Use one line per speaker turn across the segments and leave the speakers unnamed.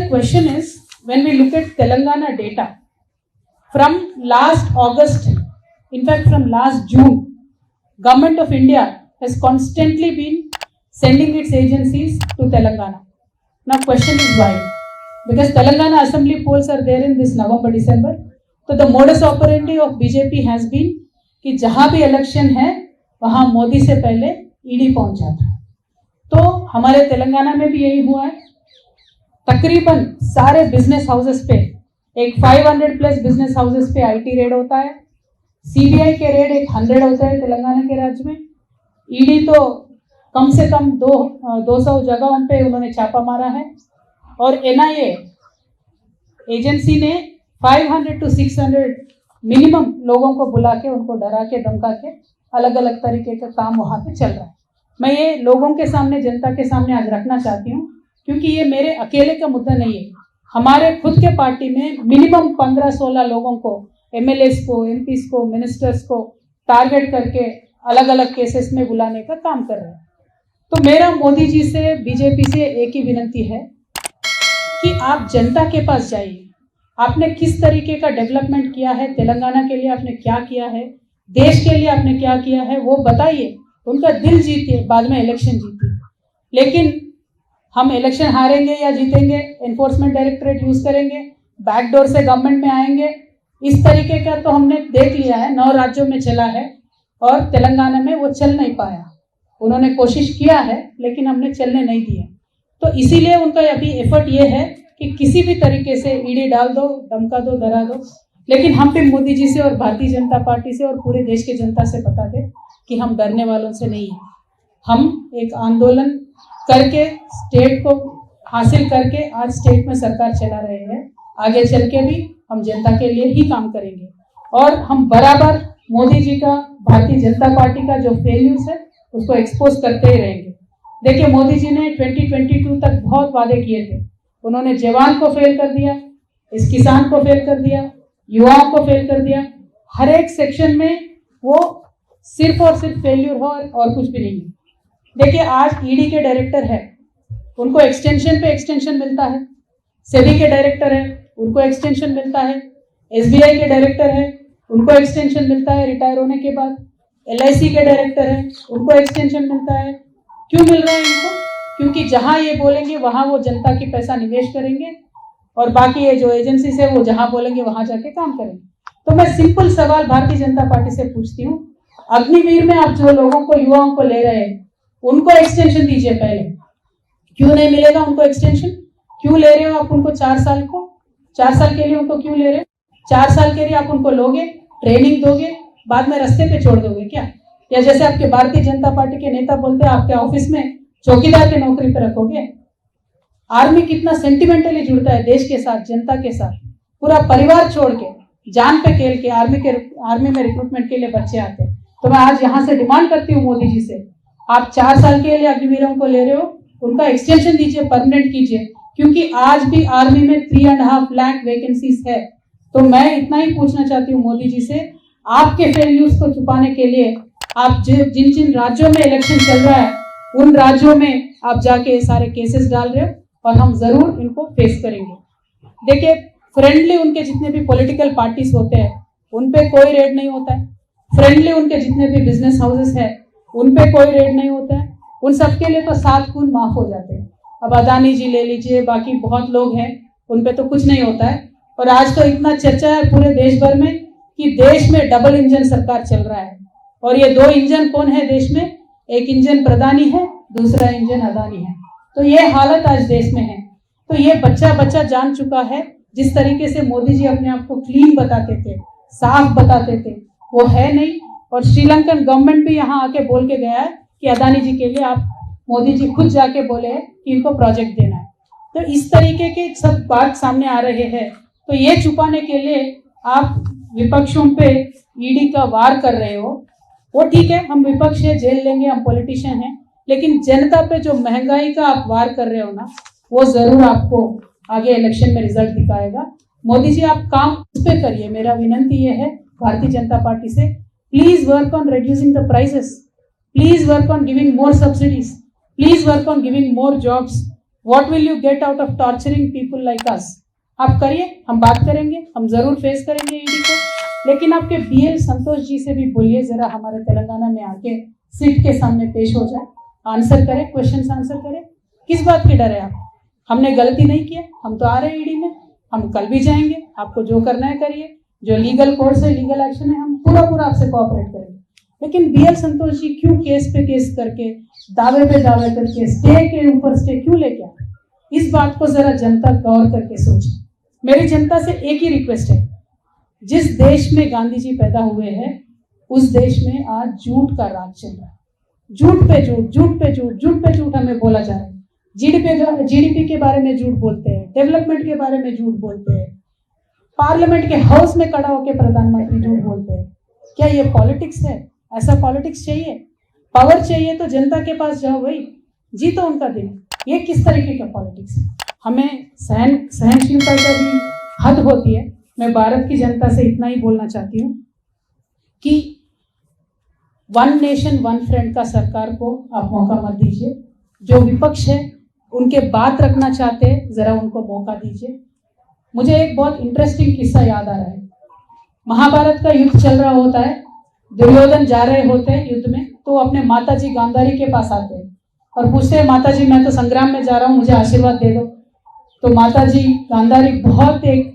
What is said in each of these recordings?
question is, when we look at Telangana data, from last August, in fact from last June, Government of India has constantly been sending its agencies to Telangana. Now question is why? Because Telangana assembly polls are there in this November, December. So the modus operandi of BJP has been कि जहां भी election है वहां मोदी से पहले ED पहुंच जाता है। तो हमारे तेलंगाना में भी यही हुआ है। तकरीबन सारे बिजनेस हाउसेस पे एक 500 प्लस बिजनेस हाउसेस पे आईटी रेड होता है। सीबीआई के रेड एक 100 होता है तेलंगाना के राज्य में। ईडी तो कम से कम 200 जगहों पे उन्होंने छापा मारा है। और एनआईए एजेंसी ने 500 to 600 मिनिमम लोगों को बुला के उनको डरा के धमका के अलग अलग तरीके का काम वहाँ पे चल रहा है। मैं ये लोगों के सामने, जनता के सामने आज रखना चाहती हूँ, क्योंकि ये मेरे अकेले का मुद्दा नहीं है। हमारे खुद के पार्टी में मिनिमम 15-16 लोगों को, एमएलएस को, एमपीस को, मिनिस्टर्स को टारगेट करके अलग अलग केसेस में बुलाने का काम कर रहे हैं। तो मेरा मोदी जी से, बीजेपी से एक ही विनती है कि आप जनता के पास जाइए। आपने किस तरीके का डेवलपमेंट किया है, तेलंगाना के लिए आपने क्या किया है, देश के लिए आपने क्या किया है, वो बताइए। उनका दिल जीतिए, बाद में इलेक्शन जीतिए। लेकिन हम इलेक्शन हारेंगे या जीतेंगे, एनफोर्समेंट डायरेक्टरेट यूज करेंगे, बैकडोर से गवर्नमेंट में आएंगे, इस तरीके का तो हमने देख लिया है। 9 राज्यों में चला है और तेलंगाना में वो चल नहीं पाया। उन्होंने कोशिश किया है लेकिन हमने चलने नहीं दिया। तो इसीलिए उनका अभी एफर्ट ये है कि किसी भी तरीके से ईडी डाल दो, धमका दो, डरा दो। लेकिन हम भी मोदी जी से और भारतीय जनता पार्टी से और पूरे देश की जनता से बता दें कि हम डरने वालों से नहीं हैं। हम एक आंदोलन करके स्टेट को हासिल करके आज स्टेट में सरकार चला रहे हैं। आगे चल के भी हम जनता के लिए ही काम करेंगे और हम बराबर मोदी जी का, भारतीय जनता पार्टी का जो फेल्यूर्स है उसको एक्सपोज करते ही रहेंगे। देखिए, मोदी जी ने 2022 तक बहुत वादे किए थे। उन्होंने जवान को फेल कर दिया, इस किसान को फेल कर दिया, युवाओं को फेल कर दिया। हर एक सेक्शन में वो सिर्फ और सिर्फ फेल्यूर हो और कुछ भी नहीं है। देखिए, आज ईडी के डायरेक्टर है, उनको एक्सटेंशन पे एक्सटेंशन मिलता है। सेबी के डायरेक्टर है, उनको एक्सटेंशन मिलता है। एसबीआई के डायरेक्टर है, उनको एक्सटेंशन मिलता है रिटायर होने के बाद। एलआईसी के डायरेक्टर है, उनको एक्सटेंशन मिलता है। क्यों मिल रहा है इनको? क्योंकि जहां ये बोलेंगे वहां वो जनता की पैसा निवेश करेंगे और बाकी ये जो एजेंसीज है वो जहां बोलेंगे वहां जाके काम करेंगे। तो मैं सिंपल सवाल भारतीय जनता पार्टी से पूछती हूँ, अग्निवीर में आप जो लोगों को, युवाओं को ले रहे हैं, उनको एक्सटेंशन दीजिए पहले। क्यों नहीं मिलेगा उनको एक्सटेंशन? क्यों ले रहे हो आप उनको 4 साल को? 4 साल के लिए उनको क्यों ले रहे हो? 4 साल के लिए आप उनको लोगे, ट्रेनिंग दोगे, बाद में रास्ते पे छोड़ दोगे क्या? या जैसे आपके भारतीय जनता पार्टी के नेता बोलते हैं, आपके ऑफिस में चौकीदार के नौकरी पे रखोगे? आर्मी कितना सेंटिमेंटली जुड़ता है देश के साथ, जनता के साथ। पूरा परिवार छोड़ के, जान पे खेल के आर्मी में रिक्रूटमेंट के लिए बच्चे आते हैं। तो मैं आज यहाँ से डिमांड करती हूँ मोदी जी से, आप 4 साल के लिए अग्निवीरों को ले रहे हो, उनका एक्सटेंशन दीजिए, परमानेंट कीजिए। क्योंकि आज भी आर्मी में 3.5 लाख वैकेंसीज है। तो मैं इतना ही पूछना चाहती हूँ मोदी जी से, आपके फेल्यूर्स को छुपाने के लिए आप जिन जिन राज्यों में इलेक्शन चल रहा है उन राज्यों में आप जाके ये सारे केसेस डाल रहे हो और हम जरूर इनको फेस करेंगे। देखिए, फ्रेंडली उनके जितने भी पॉलिटिकल पार्टीज होते हैं उन पे कोई रेड नहीं होता है। फ्रेंडली उनके जितने भी बिजनेस हाउसेस है उन पे कोई रेड नहीं होता है। उन सबके लिए तो 7 खून माफ हो जाते हैं। अब अदानी जी ले लीजिए, बाकी बहुत लोग हैं, उन पे तो कुछ नहीं होता है। और आज तो इतना चर्चा है पूरे देश भर में कि देश में डबल इंजन सरकार चल रहा है। और ये 2 इंजन कौन है देश में? एक इंजन प्रधानी है, दूसरा इंजन अदानी है। तो ये हालत आज देश में है। तो ये बच्चा जान चुका है। जिस तरीके से मोदी जी अपने आप को क्लीन बताते थे, साफ बताते थे, वो है नहीं। और श्रीलंकन गवर्नमेंट भी यहाँ आके बोल के गया है कि अदानी जी के लिए आप, मोदी जी खुद जाके बोले हैं कि इनको प्रोजेक्ट देना है। तो इस तरीके के सब बात सामने आ रहे हैं। तो ये छुपाने के लिए आप विपक्षों पे ईडी का वार कर रहे हो, वो ठीक है, हम विपक्ष है, जेल लेंगे, हम पॉलिटिशियन हैं। लेकिन जनता पे जो महंगाई का आप वार कर रहे हो ना, वो जरूर आपको आगे इलेक्शन में रिजल्ट दिखाएगा। मोदी जी, आप काम उस पे करिए। मेरा विनंती ये है भारतीय जनता पार्टी से, please work on reducing the prices, please work on giving more subsidies, please work on giving more jobs. What will you get out of torturing people like us? आप करिए, हम बात करेंगे, हम जरूर फेस करेंगे ईडी को, लेकिन आपके BL संतोष जी से भी बोलिए जरा हमारे तेलंगाना में आके सीट के सामने पेश हो जाए, आंसर करे, क्वेश्चन आंसर करे। किस बात की डर है आप? हमने गलती नहीं किया, हम तो आ रहे हैं ईडी में, हम कल भी जाएंगे, आपको जो करना है करिए, जो लीगल कोर्स है, लीगल एक्शन है, हम पूरा आपसे कोऑपरेट करेंगे। लेकिन BL संतोष जी क्यों केस पे केस करके, दावे पे दावे करके, स्टे के ऊपर स्टे क्यों लेके आए? इस बात को जरा जनता गौर करके सोचे। मेरी जनता से एक ही रिक्वेस्ट है, जिस देश में गांधी जी पैदा हुए हैं उस देश में आज झूठ का राज चल रहा है। झूठ पे झूठ, झूठ पे झूठ, झूठ पे झूठ हमें बोला जा रहा है। जीडीपी के बारे में झूठ बोलते हैं, डेवलपमेंट के बारे में झूठ बोलते हैं, पार्लियामेंट के हाउस में खड़ा होकर प्रधानमंत्री झूठ बोलते हैं। क्या ये पॉलिटिक्स है? ऐसा पॉलिटिक्स चाहिए? पावर चाहिए तो जनता के पास जाओ भाई, जीतो उनका दिल। ये किस तरीके का पॉलिटिक्स है? हमें सहनशीलता का भी हद होती है। मैं भारत की जनता से इतना ही बोलना चाहती हूँ कि वन नेशन वन फ्रंट का सरकार को आप मौका मत दीजिए। जो विपक्ष है उनके बात रखना चाहते हैं, जरा उनको मौका दीजिए। मुझे एक बहुत इंटरेस्टिंग किस्सा याद आ रहा है। महाभारत का युद्ध चल रहा होता है, दुर्योधन जा रहे होते हैं युद्ध में, तो अपने माता जी गांधारी के पास आते हैं और पूछते हैं, माता जी मैं तो संग्राम में जा रहा हूँ, मुझे आशीर्वाद दे दो। तो माता जी गांधारी बहुत एक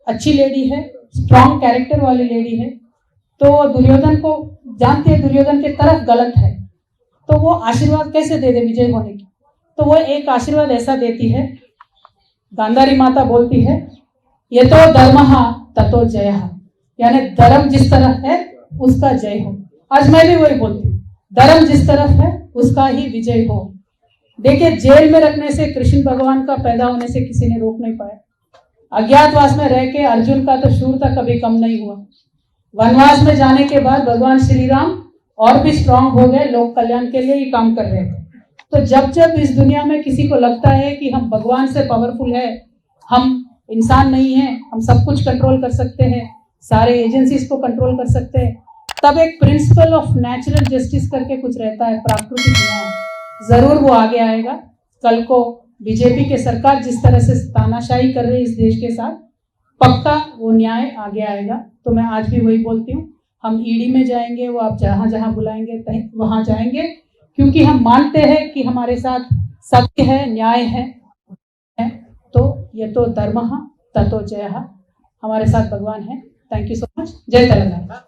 अच्छी लेडी है, स्ट्रॉन्ग कैरेक्टर वाली लेडी है, तो दुर्योधन को जानती है दुर्योधन के तरफ गलत है, तो वो आशीर्वाद कैसे दे दे विजय होने की? तो वो एक आशीर्वाद ऐसा देती है, गांधारी माता बोलती है, ये तो धर्मः ततो जयः, यानी धर्म जिस तरफ है उसका जय हो। आज मैं भी वही बोलती हूँ, धर्म जिस तरफ है उसका ही विजय हो। देखिए, जेल में रखने से कृष्ण भगवान का पैदा होने से किसी ने रोक नहीं पाया। अज्ञातवास में रह के अर्जुन का तो शूरता कभी कम नहीं हुआ। वनवास में जाने के बाद भगवान श्री राम और भी स्ट्रांग हो गए, लोक कल्याण के लिए ही काम कर रहे थे। तो जब जब इस दुनिया में किसी को लगता है कि हम भगवान से पावरफुल है, हम इंसान नहीं है, हम सब कुछ कंट्रोल कर सकते हैं, सारे एजेंसीज को कंट्रोल कर सकते हैं, तब एक प्रिंसिपल ऑफ नेचुरल जस्टिस करके कुछ रहता है, प्राकृतिक न्याय, जरूर वो आगे आएगा। कल को बीजेपी के सरकार जिस तरह से तानाशाही कर रही है इस देश के साथ, पक्का वो न्याय आगे आएगा। तो मैं आज भी वही बोलती हूँ, हम ईडी में जाएंगे, वो आप जहाँ जहाँ बुलाएंगे वहाँ जाएंगे, क्योंकि हम मानते हैं कि हमारे साथ सत्य है, न्याय है। तो ये तो धर्मः ततो जयः, हमारे साथ भगवान है। Thank you so much. जय तेलंगाना।